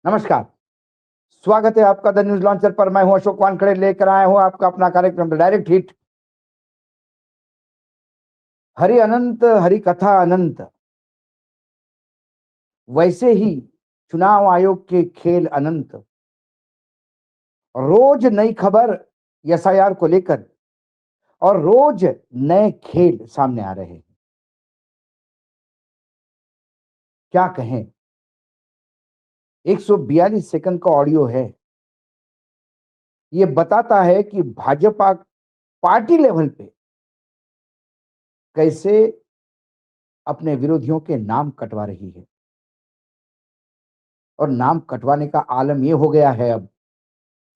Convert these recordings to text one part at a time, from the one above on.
नमस्कार। स्वागत है आपका द न्यूज लॉन्चर पर। मैं हूं अशोक वानखड़े, लेकर आया हूं आपका अपना कार्यक्रम द डायरेक्ट हिट। हरि अनंत, हरि कथा अनंत। वैसे ही चुनाव आयोग के खेल अनंत। रोज नई खबर एसआईआर को लेकर और रोज नए खेल सामने आ रहे हैं। क्या कहें, 142 सेकंड का ऑडियो है। यह बताता है कि भाजपा पार्टी लेवल पे कैसे अपने विरोधियों के नाम कटवा रही है। और नाम कटवाने का आलम यह हो गया है अब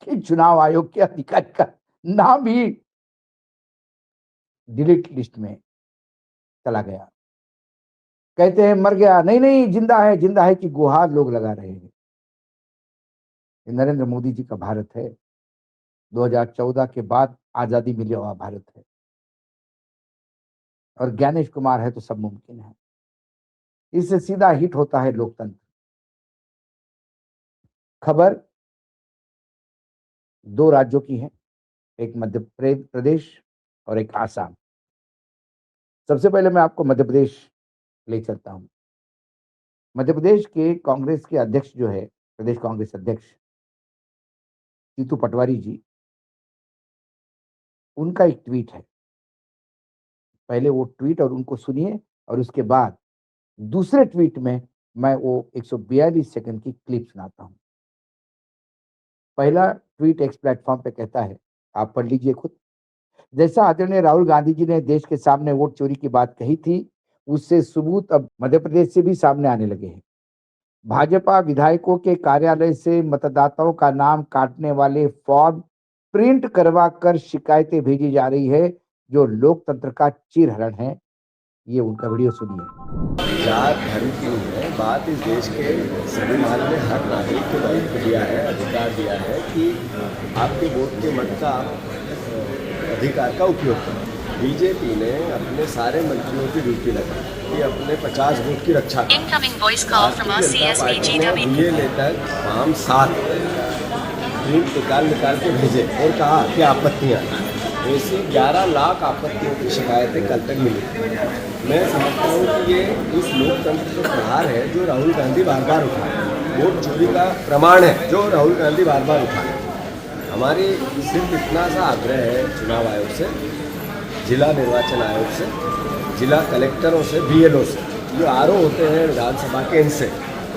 कि चुनाव आयोग के अधिकारी का नाम ही डिलीट लिस्ट में चला गया। कहते हैं मर गया, नहीं नहीं जिंदा है कि गुहार लोग लगा रहे हैं। ये नरेंद्र मोदी जी का भारत है। 2014 के बाद आजादी मिले हुआ भारत है। और ज्ञानेश कुमार है तो सब मुमकिन है। इससे सीधा हिट होता है लोकतंत्र। खबर दो राज्यों की है, एक मध्य प्रदेश और एक आसाम। सबसे पहले मैं आपको मध्य प्रदेश ले चलता हूं। मध्य प्रदेश के कांग्रेस के अध्यक्ष जो है, प्रदेश कांग्रेस अध्यक्ष जीतू पटवारी जी, उनका एक ट्वीट है। पहले वो ट्वीट और उनको सुनिए और उसके बाद दूसरे ट्वीट में मैं वो 142 सेकंड की क्लिप सुनाता हूं। पहला ट्वीट एक्स प्लेटफॉर्म पे कहता है, आप पढ़ लीजिए खुद। जैसा आदरणीय राहुल गांधी जी ने देश के सामने वोट चोरी की बात कही थी, उससे सबूत अब मध्य प्रदेश से भी सामने आने लगे हैं। भाजपा विधायकों के कार्यालय से मतदाताओं का नाम काटने वाले फॉर्म प्रिंट करवा कर शिकायतें भेजी जा रही है, जो लोकतंत्र का चीरहरण है। ये उनका वीडियो सुनिए। जात धर्म की नहीं है बात। इस देश के संविधान ने हर नागरिक को दायित्व दिया है, अधिकार दिया है कि आपके वोट के मत का अधिकार का उपयोग करें। बीजेपी ने अपने सारे मंत्रियों की ड्यूटी लगाई कि अपने 50 वोट की रक्षा करें। ये लेकर तमाम 7 प्रिंट निकाल के भेजे और कहा कि आपत्तियाँ। ऐसी 11 लाख आपत्तियों की शिकायतें कल तक मिली। मैं समझता हूँ कि ये उस लोकतंत्र का प्रहार है जो राहुल गांधी बार बार उठाए। वोट चोरी का प्रमाण है जो राहुल गांधी बार बार उठाए। हमारी सिर्फ इतना सा आग्रह है चुनाव आयोग से, जिला निर्वाचन आयोग से, जिला कलेक्टरों से, बीएलओ से, जो आरओ होते हैं विधानसभा के, इनसे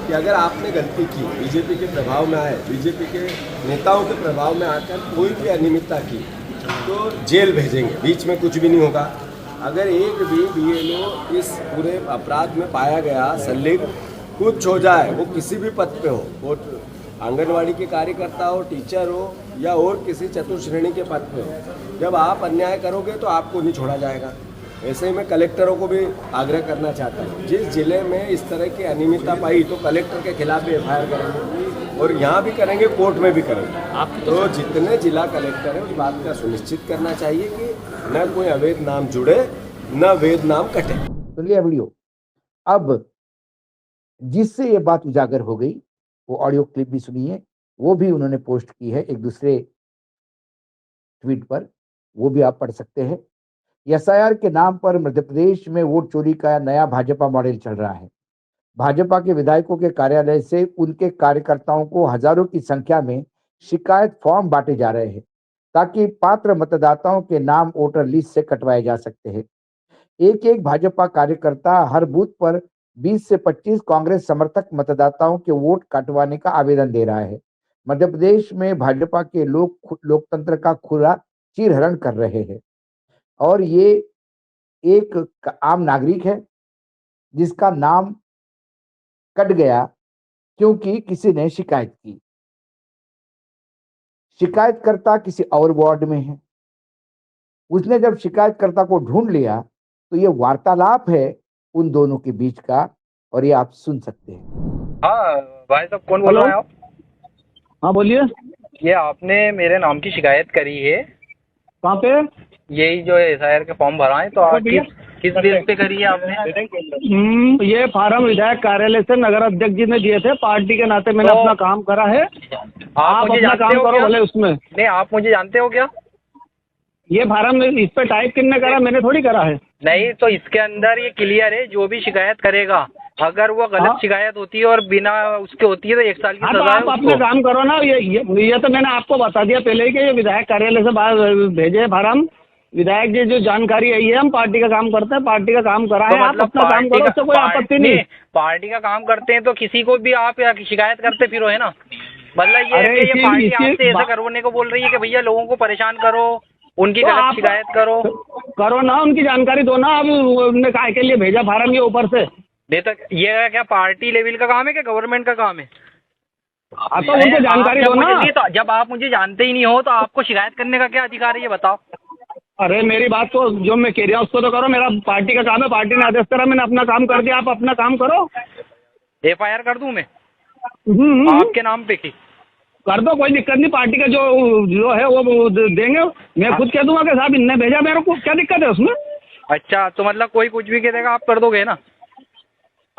कि अगर आपने गलती की, बीजेपी के प्रभाव में आए, बीजेपी के नेताओं के प्रभाव में आकर कोई भी अनियमितता की तो जेल भेजेंगे। बीच में कुछ भी नहीं होगा। अगर एक भी बीएलओ इस पूरे अपराध में पाया गया संलिप्त, कुछ हो जाए, वो किसी भी पद पे हो, वो आंगनवाड़ी के कार्यकर्ता हो, टीचर हो या और किसी चतुर्श्रेणी के पद पे हो, जब आप अन्याय करोगे तो आपको नहीं छोड़ा जाएगा। ऐसे ही मैं कलेक्टरों को भी आग्रह करना चाहता हूँ, जिस जिले में इस तरह की अनियमितता पाई तो कलेक्टर के खिलाफ भी एफआईआर करेंगे और यहाँ भी करेंगे, कोर्ट में भी करेंगे। आप तो जितने जिला कलेक्टर हैं उस बात का सुनिश्चित करना चाहिए कि न कोई अवैध नाम जुड़े, न वैध नाम कटे। सुन लिया वीडियो। अब जिससे ये बात उजागर हो गई, वो ऑडियो क्लिप भी सुनिए। वो भी उन्होंने पोस्ट की है एक दूसरे ट्वीट पर, वो भी आप पढ़ सकते हैं। एसआईआर के नाम पर मध्य प्रदेश में वोट चोरी का नया भाजपा मॉडल चल रहा है। भाजपा के विधायकों के कार्यालय से उनके कार्यकर्ताओं को हजारों की संख्या में शिकायत फॉर्म बांटे जा रहे हैं, ताकि पात्र मतदाताओं के नाम वोटर लिस्ट से कटवाए जा सकते हैं। एक एक भाजपा कार्यकर्ता हर बूथ पर 20 से 25 कांग्रेस समर्थक मतदाताओं के वोट कटवाने का आवेदन दे रहा है। मध्य प्रदेश में भाजपा के लोग लोकतंत्र का खुला चीरहरण कर रहे हैं। और ये एक आम नागरिक है जिसका नाम कट गया क्योंकि किसी ने शिकायत की। शिकायतकर्ता किसी और वार्ड में है। उसने जब शिकायतकर्ता को ढूंढ लिया तो ये वार्तालाप है उन दोनों के बीच का, और ये आप सुन सकते हैं। हाँ भाई साहब, कौन बोल रहे हैं आप? हाँ बोलिए। ये आपने मेरे नाम की शिकायत करी है। कहाँ पे? यही जो एसआईआर के फॉर्म भरा है, तो आपकी किस बेस पे करी है आपने? ये फार्म विधायक कार्यालय से नगर अध्यक्ष जी ने दिए थे, पार्टी के नाते मैंने तो अपना काम करा है। आप मुझे अपना जानते काम हो करो क्या? भले उसमें। नहीं, आप मुझे जानते हो क्या? ये फार्म इस पे टाइप किसने करा? मैंने थोड़ी करा है। नहीं, तो इसके अंदर ये क्लियर है, जो भी शिकायत करेगा अगर वो गलत हाँ। शिकायत होती है और बिना उसके होती है तो 1 साल की हाँ, तो सजा है आप अपना उसको। काम करो ना। ये तो मैंने आपको बता दिया पहले ही कि ये विधायक कार्यालय से बाहर भेजे फार्म। विधायक जी जो जानकारी आई है, हम पार्टी का काम करते हैं, पार्टी का काम करा तो है। आप मतलब अपना काम करो, उससे कोई आपत्ति नहीं। पार्टी का काम करते हैं तो किसी को भी आप शिकायत करते फिरो, है ना? मतलब ये है अरे कि ये पार्टी आपसे ऐसा बा- करवाने को बोल रही है कि भैया लोगों को परेशान करो, उनकी तो गलत आप शिकायत करो। करो ना, उनकी जानकारी दो ना। अब उन्होंने काय के लिए भेजा फार्म ये ऊपर से? नहीं तो ये क्या पार्टी लेवल का काम है, क्या गवर्नमेंट का काम है? हाँ, तो उनको जानकारी आप दो जब ना। मुझे नहीं, तो जब आप मुझे जानते ही नहीं हो तो आपको शिकायत करने का क्या अधिकार है, ये बताओ? अरे मेरी बात तो जो मैं कह रहा हूँ उसको तो करो। मेरा पार्टी का काम है, पार्टी ने आदेश करा, मैंने अपना काम कर दिया। आप अपना काम करो। FIR कर दूं मैं हम्म। आपके नाम पे की? कर दो, कोई दिक्कत नहीं। पार्टी का जो जो है वो देंगे। मैं खुद कह दूंगा कि साहब इनने भेजा मेरे को, क्या दिक्कत है उसमें? अच्छा, तो मतलब कोई कुछ भी कह देगा, आप कर दोगे ना?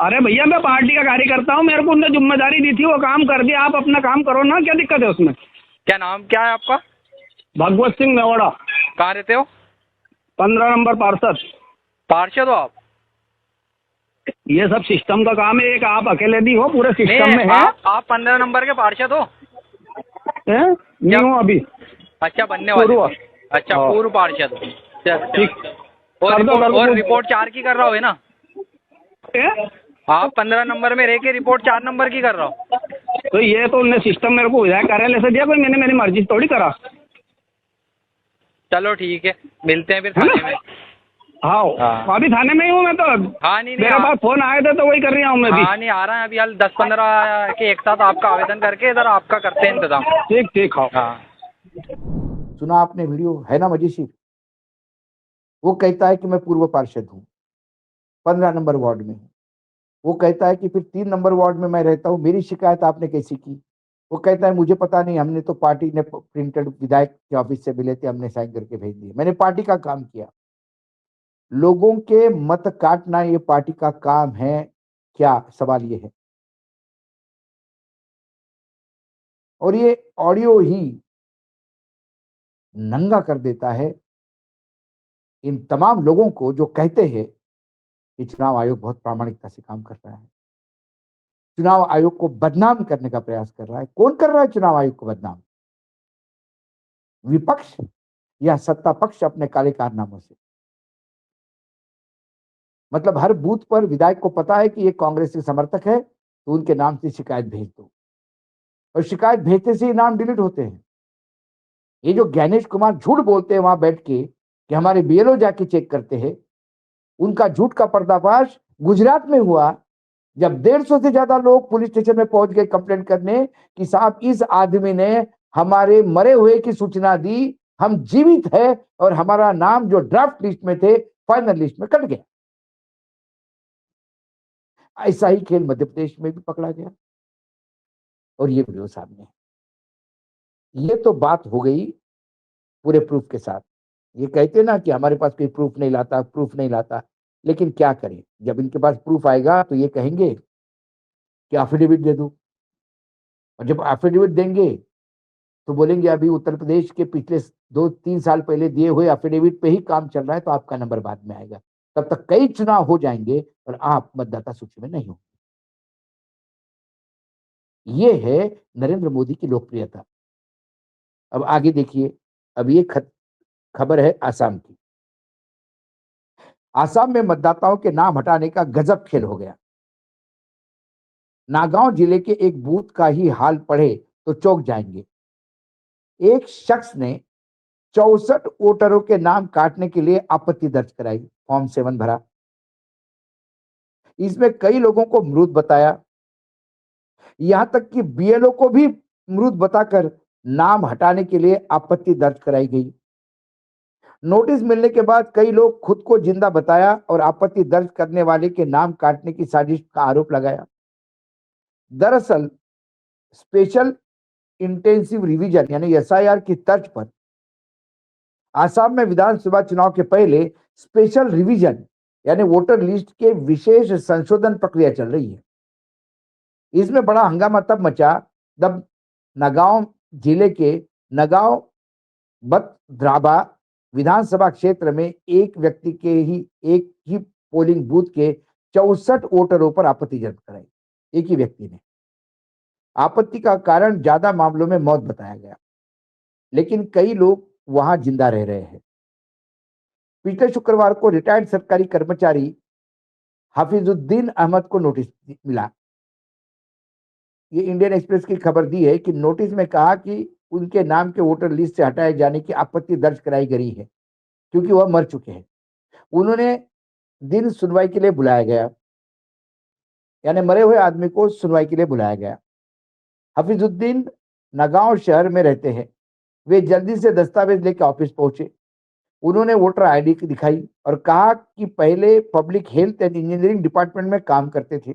अरे भैया, मैं पार्टी का कार्यकर्ता हूँ, मेरे को उनने जिम्मेदारी दी थी, वो काम कर दिया। आप अपना काम करो ना, क्या दिक्कत है उसमें? क्या नाम क्या है आपका? भगवत सिंह मेवाड़ा, कहाँ रहते हो? 15 नंबर पार्षद। पार्षद हो आप? ये सब सिस्टम का काम है, एक आप अकेले नहीं हो, पूरे सिस्टम में नहीं, है। आप 15 नंबर के पार्षद हो? नहीं हूँ अभी। अच्छा, बनने वाले पूर्व। हो। अच्छा, हाँ। पूर्व पार्षद हो। चल, ठीक। और कर दो, कर दो। रिपोर्ट 4 की कर रहा हो, है ना? हैं? आप 15 नंबर में रह के रिपोर्ट 4 नंबर की कर रहा हो? तो ये तो उनने सिस्टम मेरे को विधायक कार्यालय से दिया, कोई मैंने मेरी मर्जी से थोड़ी करा। चलो ठीक है, मिलते हैं फिर थाने में। हाँ, अभी थाने में ही हूँ मैं तो। हाँ, नहीं मेरे पास फोन आए थे तो वही कर रहा हूँ मैं भी। हाँ, नहीं आ रहा है अभी, हाल 10-15 के एक साथ आपका आवेदन करके इधर आपका करते हैं इंतजाम। ठीक ठीक। हाँ। सुना आपने वीडियो, है ना मजेशीर? वो कहता है कि मैं पूर्व पार्षद हूँ, 15 नंबर वार्ड में हूँ। वो कहता है कि फिर 3 नंबर वार्ड में मैं रहता हूँ, मेरी शिकायत आपने कैसी की? वो कहता है मुझे पता नहीं, हमने तो पार्टी ने प्रिंटेड विधायक के ऑफिस से मिले थे, हमने साइन करके भेज दिए, मैंने पार्टी का काम किया। लोगों के मत काटना ये पार्टी का काम है क्या? सवाल ये है। और ये ऑडियो ही नंगा कर देता है इन तमाम लोगों को जो कहते हैं कि चुनाव आयोग बहुत प्रामाणिकता से काम कर रहा है, चुनाव आयोग को बदनाम करने का प्रयास कर रहा है। कौन कर रहा है चुनाव आयोग को बदनाम? विपक्ष या सत्ता पक्ष अपने काले कारनामों से? मतलब हर बूथ पर विधायक को पता है कि ये कांग्रेस के समर्थक है, तो उनके नाम से शिकायत भेज दो, और शिकायत भेजते से ही नाम डिलीट होते हैं। ये जो ज्ञानेश कुमार झूठ बोलते हैं वहां बैठ के कि हमारे BLO जाके चेक करते हैं, उनका झूठ का पर्दाफाश गुजरात में हुआ जब 150 से ज्यादा लोग पुलिस स्टेशन में पहुंच गए कंप्लेंट करने कि साहब इस आदमी ने हमारे मरे हुए की सूचना दी, हम जीवित है और हमारा नाम जो ड्राफ्ट लिस्ट में थे फाइनल लिस्ट में कट गया। ऐसा ही खेल मध्य प्रदेश में भी पकड़ा गया और ये वीडियो सामने है। ये तो बात हो गई पूरे प्रूफ के साथ। ये कहते ना कि हमारे पास कोई प्रूफ नहीं लाता, प्रूफ नहीं लाता, लेकिन क्या करें, जब इनके पास प्रूफ आएगा तो ये कहेंगे कि एफिडेविट दे दो, और जब एफिडेविट देंगे तो बोलेंगे अभी उत्तर प्रदेश के पिछले 2-3 साल पहले दिए हुए एफिडेविट पे ही काम चल रहा है, तो आपका नंबर बाद में आएगा। तब तक कई चुनाव हो जाएंगे और आप मतदाता सूची में नहीं हो। ये है नरेंद्र मोदी की लोकप्रियता। अब आगे देखिए, अब ये खबर है आसाम की। आसाम में मतदाताओं के नाम हटाने का गजब खेल हो गया। नागांव जिले के एक बूथ का ही हाल पढ़े तो चौंक जाएंगे। एक शख्स ने 64 वोटरों के नाम काटने के लिए आपत्ति दर्ज कराई, फॉर्म 7 भरा। इसमें कई लोगों को मृत बताया, यहां तक कि BLO को भी मृत बताकर नाम हटाने के लिए आपत्ति दर्ज कराई गई। नोटिस मिलने के बाद कई लोग खुद को जिंदा बताया और आपत्ति दर्ज करने वाले के नाम काटने की साजिश का आरोप लगाया। दरअसल स्पेशल इंटेंसिव रिवीजन यानी SIR की तर्ज पर आसाम में विधानसभा चुनाव के पहले स्पेशल रिवीजन यानी वोटर लिस्ट के विशेष संशोधन प्रक्रिया चल रही है। इसमें बड़ा हंगामा तब मचा जब नगांव जिले के नगांव बतद्राबा विधानसभा क्षेत्र में एक व्यक्ति के एक ही पोलिंग बूथ के 64 वोटरों पर आपत्ति दर्ज कराई। एक ही व्यक्ति ने आपत्ति का कारण ज्यादा मामलों में मौत बताया गया, लेकिन कई लोग वहां जिंदा रह रहे हैं। पिछले शुक्रवार को रिटायर्ड सरकारी कर्मचारी हाफिजुद्दीन अहमद को नोटिस मिला। ये इंडियन एक्सप्रेस की खबर दी है कि नोटिस में कहा कि उनके नाम के वोटर लिस्ट से हटाए जाने की आपत्ति दर्ज कराई गई है क्योंकि वह मर चुके हैं। उन्होंने दिन सुनवाई के लिए बुलाया गया, यानी मरे हुए आदमी को सुनवाई के लिए बुलाया गया। हफीजुद्दीन नगांव शहर में रहते हैं। वे जल्दी से दस्तावेज लेकर ऑफिस पहुंचे। उन्होंने वोटर आईडी दिखाई और कहा कि पहले public health and engineering department में काम करते थे,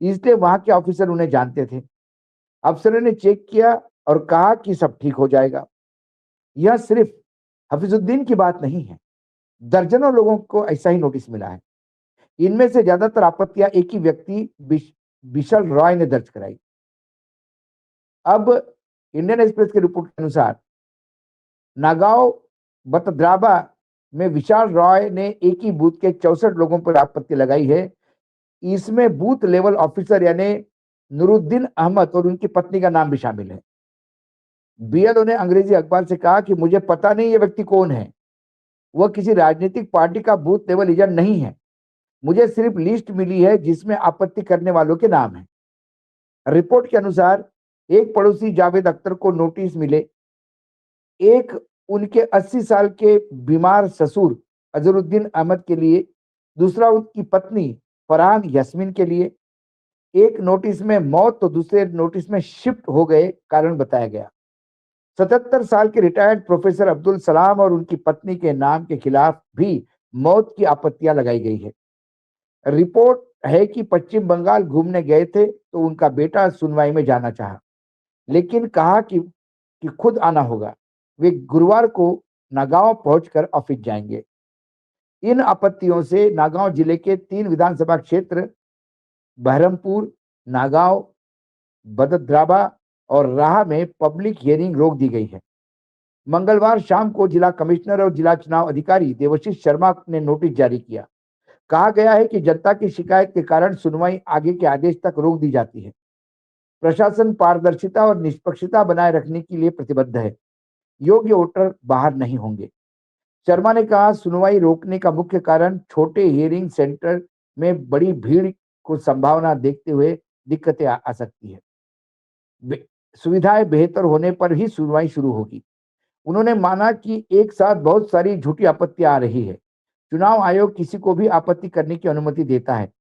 इसलिए वहां के ऑफिसर उन्हें जानते थे। अफसरों ने चेक किया और कहा कि सब ठीक हो जाएगा। यह सिर्फ हफीजुद्दीन की बात नहीं है, दर्जनों लोगों को ऐसा ही नोटिस मिला है। इनमें से ज्यादातर आपत्तियां एक ही व्यक्ति बिशल रॉय ने दर्ज कराई। अब इंडियन एक्सप्रेस की रिपोर्ट के अनुसार नागांव बतद्राबा में विशाल रॉय ने एक ही बूथ के 64 लोगों पर आपत्ति लगाई है। इसमें बूथ लेवल ऑफिसर यानी नूरुद्दीन अहमद और उनकी पत्नी का नाम भी शामिल है। बीएलओ ने अंग्रेजी अखबार से कहा कि मुझे पता नहीं ये व्यक्ति कौन है, वह किसी राजनीतिक पार्टी का बूथ लेवल एजेंट नहीं है। मुझे सिर्फ लिस्ट मिली है जिसमें आपत्ति करने वालों के नाम है। रिपोर्ट के अनुसार एक पड़ोसी जावेद अख्तर को नोटिस मिले, एक उनके 80 साल के बीमार ससुर अजहरुद्दीन अहमद के लिए, दूसरा उनकी पत्नी फरहान यास्मीन के लिए। एक नोटिस में मौत तो दूसरे नोटिस में शिफ्ट हो गए कारण बताया गया। 77 साल के रिटायर्ड प्रोफेसर अब्दुल सलाम और उनकी पत्नी के नाम के खिलाफ भी मौत की आपत्तियां लगाई गई है। रिपोर्ट है कि पश्चिम बंगाल घूमने गए थे तो उनका बेटा सुनवाई में जाना चाहा, लेकिन कहा कि खुद आना होगा। वे गुरुवार को नागांव पहुंचकर ऑफिस जाएंगे। इन आपत्तियों से नागांव जिले के 3 विधानसभा क्षेत्र बहरमपुर, नागांव, बतद्राबा और राह में पब्लिक हियरिंग रोक दी गई है। मंगलवार शाम को जिला कमिश्नर और जिला चुनाव अधिकारी देवाशीष शर्मा ने नोटिस जारी किया। कहा गया है कि जनता की शिकायत के कारण सुनवाई आगे के आदेश तक रोक दी जाती है। प्रशासन पारदर्शिता और निष्पक्षता बनाए रखने के लिए प्रतिबद्ध है। योग्य वोटर बाहर नहीं होंगे। शर्मा ने कहा, सुनवाई रोकने का मुख्य कारण छोटे हियरिंग सेंटर में बड़ी भीड़ को संभावना देखते हुए दिक्कतें आ सकती है। सुविधाएं बेहतर होने पर ही सुनवाई शुरू होगी। उन्होंने माना कि एक साथ बहुत सारी झूठी आपत्तियां आ रही है। चुनाव आयोग किसी को भी आपत्ति करने की अनुमति देता है,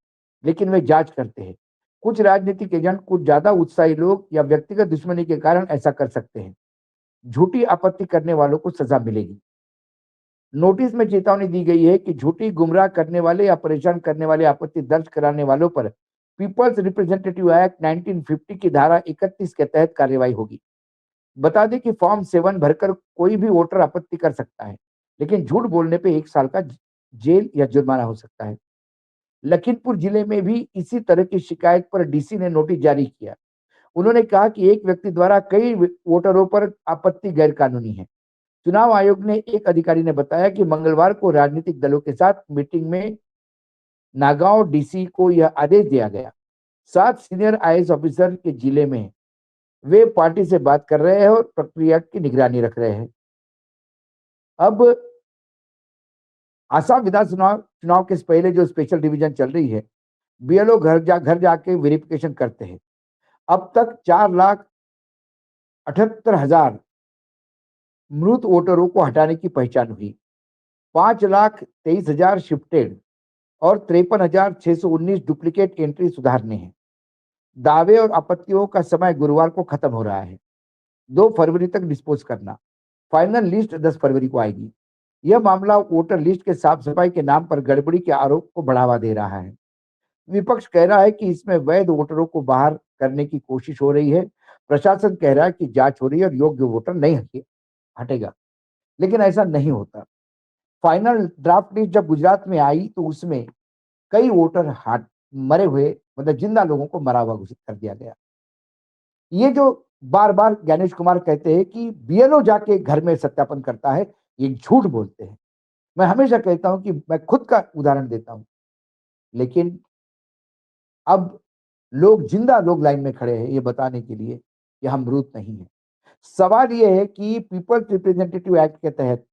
लेकिन वे जांच करते हैं। कुछ राजनीतिक एजेंट, कुछ ज्यादा उत्साही लोग या व्यक्तिगत दुश्मनी के कारण ऐसा कर सकते हैं। झूठी आपत्ति करने वालों को सजा मिलेगी। नोटिस में चेतावनी दी गई है कि झूठी, गुमराह करने वाले या परेशान करने वाले आपत्ति दर्ज कराने वालों पर पीपल्स रिप्रेजेंटेटिव एक्ट 1950 की धारा 31 के तहत कार्रवाई होगी। बता दें कि फॉर्म 7 भरकर कोई भी वोटर आपत्ति कर सकता है, लेकिन झूठ बोलने पे 1 साल का जेल या जुर्माना हो सकता है। लखीमपुर जिले में भी इसी तरह की शिकायत पर डीसी ने नोटिस जारी किया। उन्होंने कहा कि एक व्यक्ति द्वारा कई वोटरों पर आपत्ति गैर कानूनी है। चुनाव आयोग ने एक अधिकारी ने बताया कि मंगलवार को राजनीतिक दलों के साथ मीटिंग में नागांव डीसी को यह आदेश दिया गया। 7 सीनियर आईएएस ऑफिसर के जिले में हैं। वे पार्टी से बात कर रहे हैं और प्रक्रिया की निगरानी रख रहे हैं। अब आसाम विधानसभा चुनाव के पहले जो स्पेशल डिवीजन चल रही है, बीएलओ घर जाके वेरिफिकेशन करते हैं। अब तक 4,78,000 मृत वोटरों को हटाने की पहचान हुई। 5,23,000 शिफ्टेड और 53,619 डुप्लीकेट एंट्री सुधारने हैं। दावे और आपत्तियों का समय गुरुवार को खत्म हो रहा है। 2 फरवरी तक डिस्पोज करना। फाइनल लिस्ट 10 फरवरी को आएगी। यह मामला वोटर लिस्ट के साफ सफाई के नाम पर गड़बड़ी के आरोप को बढ़ावा दे रहा है। विपक्ष कह रहा है कि इसमें वैध वोटरों को बाहर करने की कोशिश हो रही है। प्रशासन कह रहा है कि जांच हो रही है और योग्य वोटर नहीं हटेगा, लेकिन ऐसा नहीं होता। फाइनल ड्राफ्ट लिस्ट जब गुजरात में आई तो उसमें कई वोटर हार्ट मरे हुए, मतलब जिंदा लोगों को मरा हुआ घोषित कर दिया गया। ये जो बार-बार ज्ञानेश कुमार कहते हैं कि बीएलओ जाके घर में सत्यापन करता है, ये झूठ बोलते हैं। मैं हमेशा कहता हूं कि मैं खुद का उदाहरण देता हूं, लेकिन अब जिंदा लोग लाइन में खड़े हैं ये बताने के लिए कि हम मृत नहीं है। सवाल ये है कि पीपल्स रिप्रेजेंटेटिव एक्ट के तहत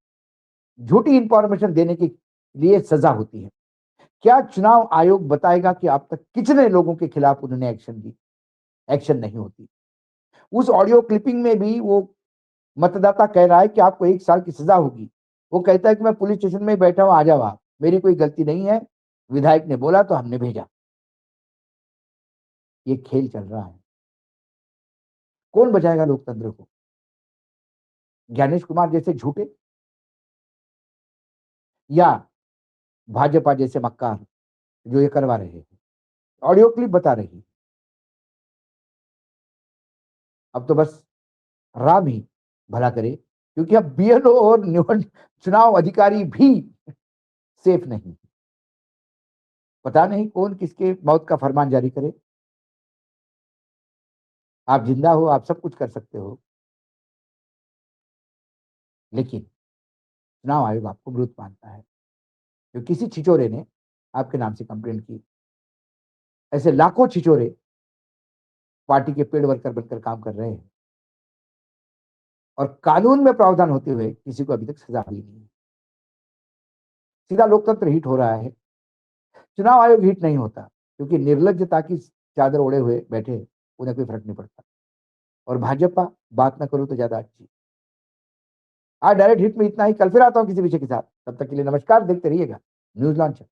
झूठी इंफॉर्मेशन देने के लिए सजा होती है। क्या चुनाव आयोग बताएगा कि अब तक कितने लोगों के खिलाफ उन्होंने एक्शन ली? एक्शन नहीं होती। उस ऑडियो क्लिपिंग में भी वो मतदाता कह रहा है कि आपको 1 साल की सजा होगी। वो कहता है कि मैं पुलिस स्टेशन में बैठा हूं, आ जाओ आप, मेरी कोई गलती नहीं है, विधायक ने बोला तो हमने भेजा। ये खेल चल रहा है। कौन बचाएगा लोकतंत्र को? ज्ञानेश कुमार जैसे झूठे या भाजपा जैसे मक्कार जो ये करवा रहे हैं? ऑडियो क्लिप बता रही है। अब तो बस राम ही भला करे, क्योंकि अब बीएलओ और चुनाव अधिकारी भी सेफ नहीं। पता नहीं कौन किसके मौत का फरमान जारी करे। आप जिंदा हो, आप सब कुछ कर सकते हो, लेकिन चुनाव आयोग आपको मृत मानता है। तो किसी छिचोरे ने आपके नाम से कंप्लेंट की। ऐसे लाखों छिचोरे पार्टी के पेड वर्कर बनकर काम कर रहे हैं और कानून में प्रावधान होते हुए किसी को अभी तक सजा हुई नहीं है। सीधा लोकतंत्र हिट हो रहा है, चुनाव आयोग हिट नहीं होता, क्योंकि निर्लज्जता की चादर ओढ़े हुए बैठे, उन्हें कोई फर्क नहीं पड़ता। और भाजपा बात ना करो तो ज्यादा अच्छी। आज डायरेक्ट हिट में इतना ही, कल फिर आता हूं किसी विषय के साथ। तब तक के लिए नमस्कार, देखते रहिएगा न्यूज लॉन्च।